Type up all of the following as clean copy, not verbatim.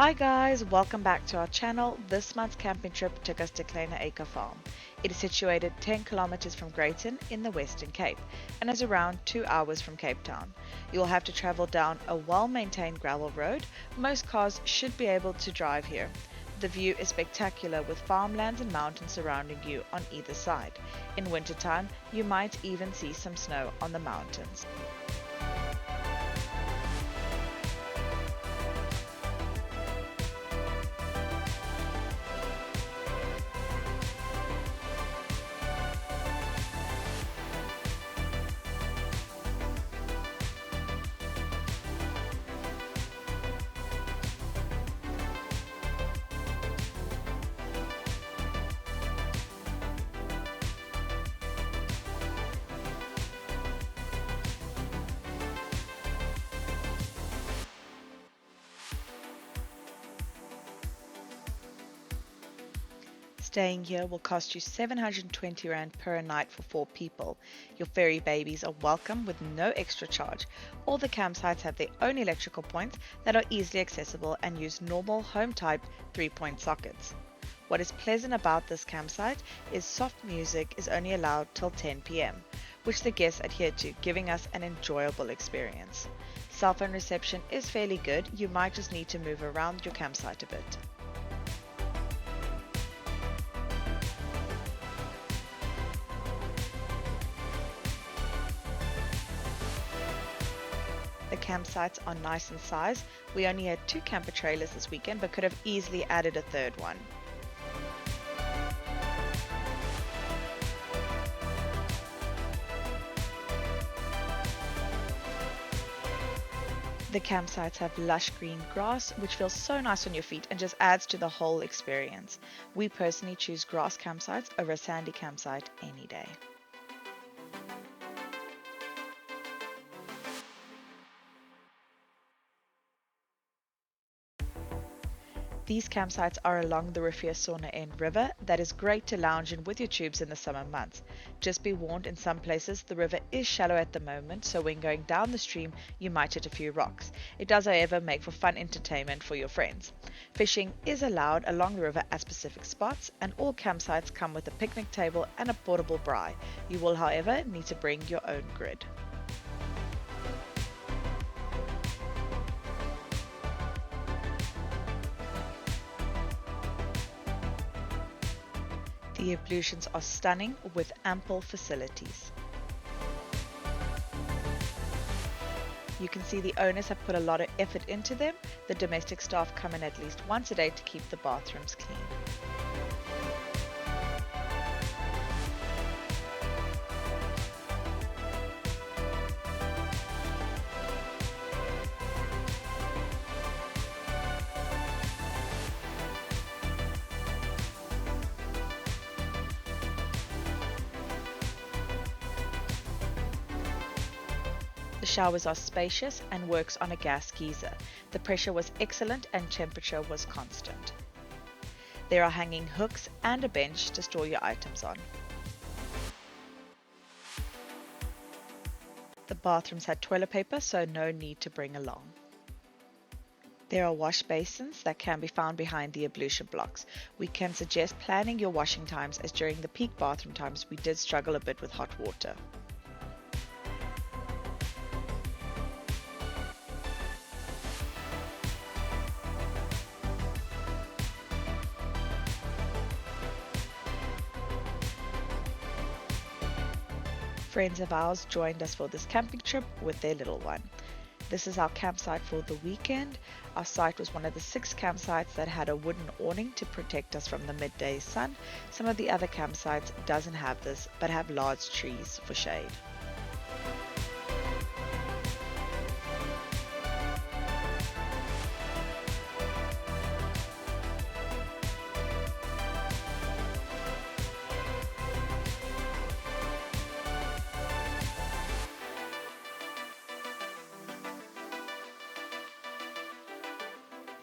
Hi guys, welcome back to our channel. This month's camping trip took us to Kleine Eike Farm. It is situated 10 kilometers from Greyton in the Western Cape and is around 2 hours from Cape Town. You will have to travel down a well-maintained gravel road. Most cars should be able to drive here. The view is spectacular with farmlands and mountains surrounding you on either side. In wintertime, you might even see some snow on the mountains. Staying here will cost you 720 Rand per night for 4 people. Your fairy babies are welcome with no extra charge. All the campsites have their own electrical points that are easily accessible and use normal home type 3-point sockets. What is pleasant about this campsite is soft music is only allowed till 10 p.m., which the guests adhere to, giving us an enjoyable experience. Cell phone reception is fairly good, you might just need to move around your campsite a bit. The campsites are nice in size. We only had 2 camper trailers this weekend but could have easily added a third one. The campsites have lush green grass which feels so nice on your feet and just adds to the whole experience. We personally choose grass campsites over a sandy campsite any day. These campsites are along the Riversonderend River that is great to lounge in with your tubes in the summer months. Just be warned, in some places the river is shallow at the moment, so when going down the stream you might hit a few rocks. It does however make for fun entertainment for your friends. Fishing is allowed along the river at specific spots, and all campsites come with a picnic table and a portable braai. You will however need to bring your own grid. The ablutions are stunning with ample facilities. You can see the owners have put a lot of effort into them. The domestic staff come in at least once a day to keep the bathrooms clean. The showers are spacious and works on a gas geyser. The pressure was excellent and temperature was constant. There are hanging hooks and a bench to store your items on. The bathrooms had toilet paper, so no need to bring along. There are wash basins that can be found behind the ablution blocks. We can suggest planning your washing times, as during the peak bathroom times we did struggle a bit with hot water. Friends of ours joined us for this camping trip with their little one. This is our campsite for the weekend. Our site was one of the 6 campsites that had a wooden awning to protect us from the midday sun. Some of the other campsites doesn't have this but have large trees for shade.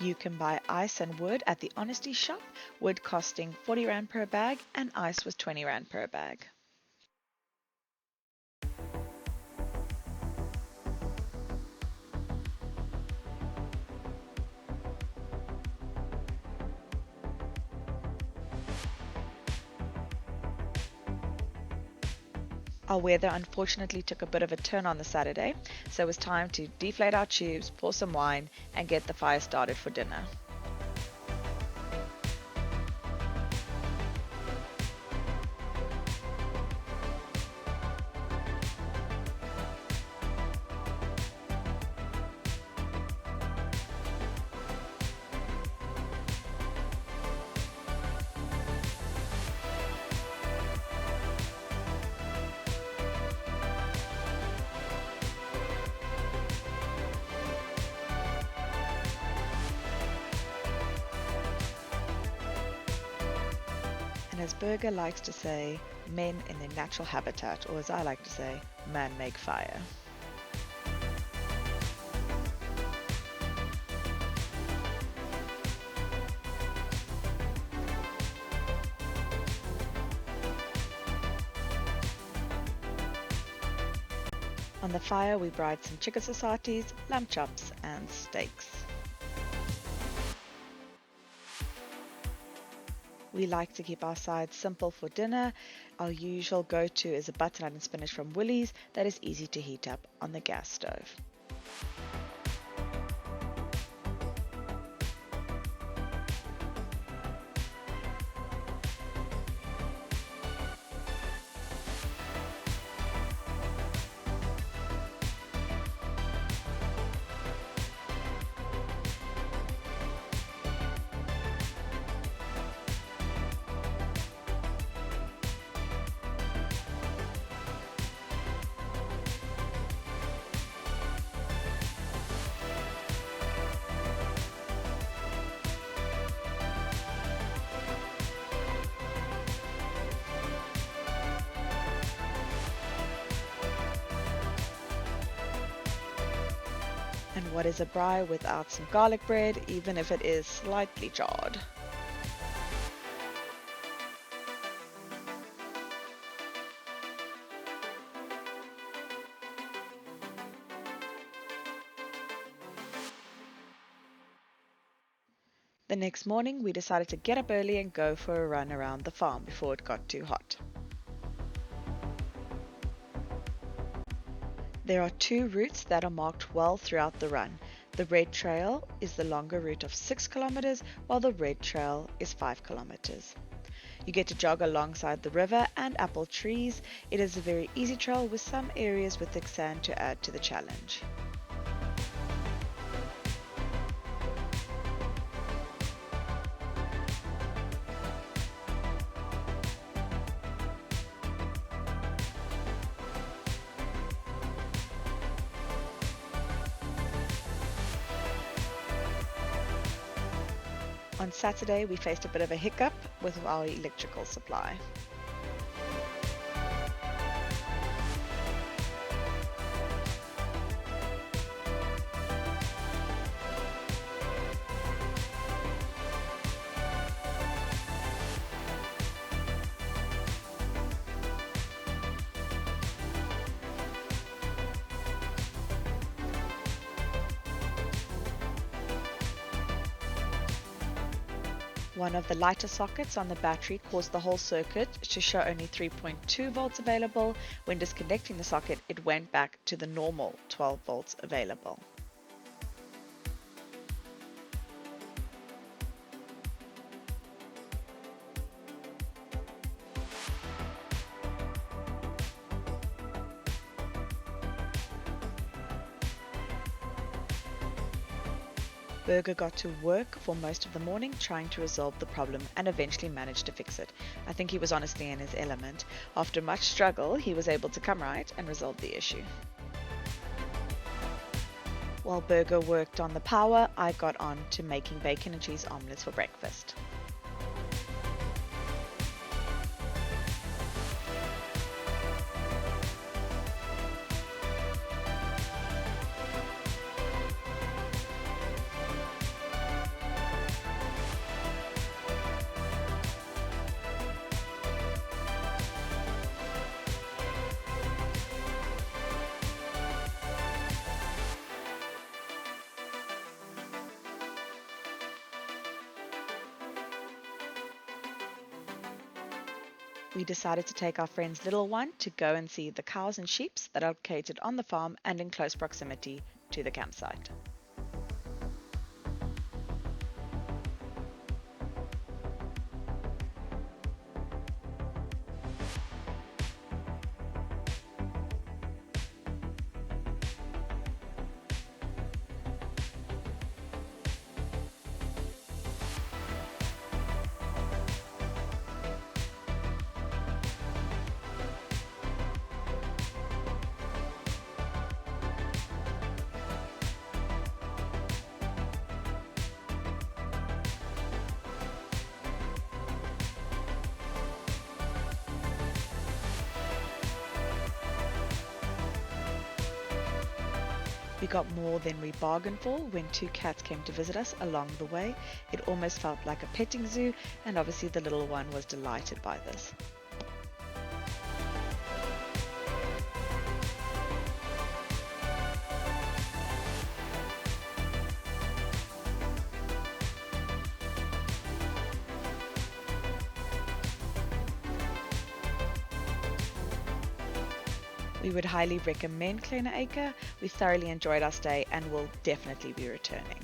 You can buy ice and wood at the Honesty shop, wood costing 40 Rand per bag and ice was 20 Rand per bag. Our weather unfortunately took a bit of a turn on the Saturday, so it was time to deflate our tubes, pour some wine, and get the fire started for dinner. And as Berger likes to say, men in their natural habitat, or as I like to say, man make fire. On the fire, we bride some chicken sausages, lamb chops, and steaks. We like to keep our sides simple for dinner. Our usual go-to is a butternut and spinach from Woolies that is easy to heat up on the gas stove. And what is a braai without some garlic bread, even if it is slightly charred? The next morning, we decided to get up early and go for a run around the farm before it got too hot. There are two routes that are marked well throughout the run. The red trail is the longer route of 6 kilometers, while the red trail is 5 kilometers. You get to jog alongside the river and apple trees. It is a very easy trail with some areas with thick sand to add to the challenge. On Saturday, we faced a bit of a hiccup with our electrical supply. One of the lighter sockets on the battery caused the whole circuit to show only 3.2 volts available. When disconnecting the socket, it went back to the normal 12 volts available. Berger got to work for most of the morning trying to resolve the problem and eventually managed to fix it. I think he was honestly in his element. After much struggle, he was able to come right and resolve the issue. While Berger worked on the power, I got on to making bacon and cheese omelets for breakfast. We decided to take our friend's little one to go and see the cows and sheep that are located on the farm and in close proximity to the campsite. We got more than we bargained for when two cats came to visit us along the way. It almost felt like a petting zoo, and obviously the little one was delighted by this. We would highly recommend Kleine Eike. We thoroughly enjoyed our stay and will definitely be returning.